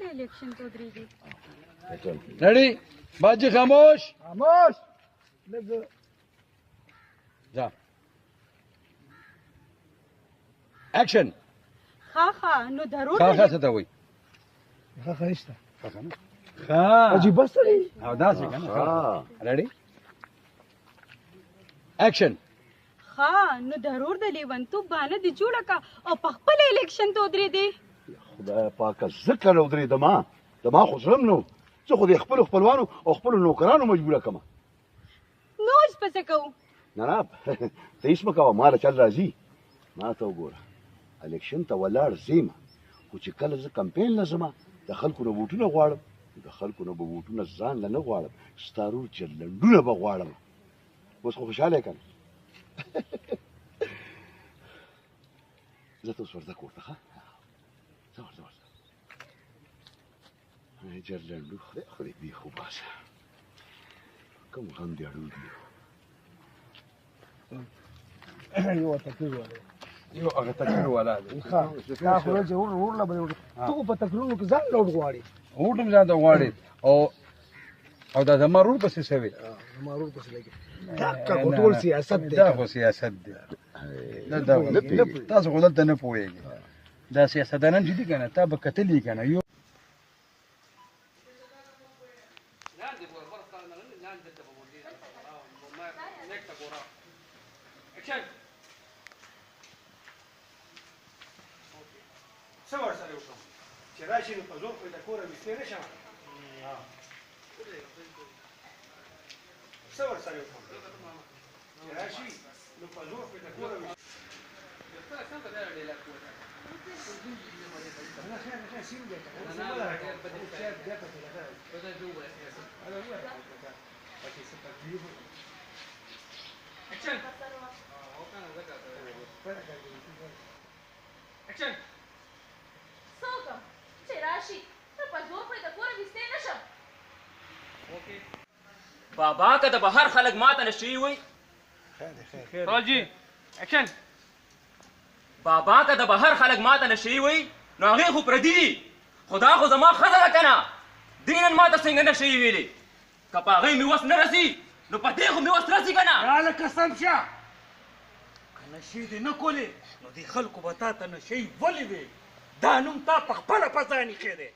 خپل الیکشن ته ودرېږي. ریډي باجی خاموش خاموش لږ ځه اکشن. ښه نو ضرور ښه څه ته وایي؟ ښه ښایسته ښه عجیبه سړی او داسې که نه ریډي اکشن. ښه نو ضرور د لیونتوب بهانه دې جوړه که او په خپل الیکشن ته ودرېدې. خدای پاکه زه کله ودرېدم زما خو زړه نو زه خو د خپلو خپلوانو او خپلو نوکرانو مجبوره کړم. نو اوس به څه کوو؟ نه ته هېڅ مه کوه ما له چل راځي. ما ته وګوره الیکشن ته ولاړ ځېم خو چې کله زه کمپین له ځمه د خلکو نه ووټونه غواړم د خلکو نه به ووټونه ځان له نه غواړم ستا رور جرلنډونه به غواړم. اوس خو خوشحاله یې که نه زه ته اوس ورځه کور ته ښه ځه ورځه جرلنډو خدای بیخ وباسه کوم غم دې اړو دي یو تکریر والا یو هغه تکریر والا دی. ښه دا خو چې ور لا به ته خو په تکرونو کې ځان لوټ غواړې ووټ هم ځان ته غواړې او دا زما رور پسې شوی زما رور پسې لګي دا خو ټول سیاست دی. دا خو سیاست دی تاسو خو دلته نه پوهېږئ دا سیاستدانان چې دي که نه تا به کتلي که نه یو څه ورسره وکړم چې راشي نو په زور خو یې د کوره ویستې نه شم. څه ورسره وکړم چې راشي نو په زور خو یې د کوره ویستې بابا که د بهر خلک ماته نشي وي راجي اکشن. بابا که د بهر خلک ماته نشي وي نو هغې خو پردي دي خو دا خو زما ښځه ده که نه دې نن ماته څنګه نشي ویلې که په هغې مې وس نه رسي نو په دې خو مې وس رسي که نه. راله قسم شه که نشې دې نه کولې نو دې خلکو به تا ته نشی ولې وې دا نوم تا په خپله په ځان ایښی دی.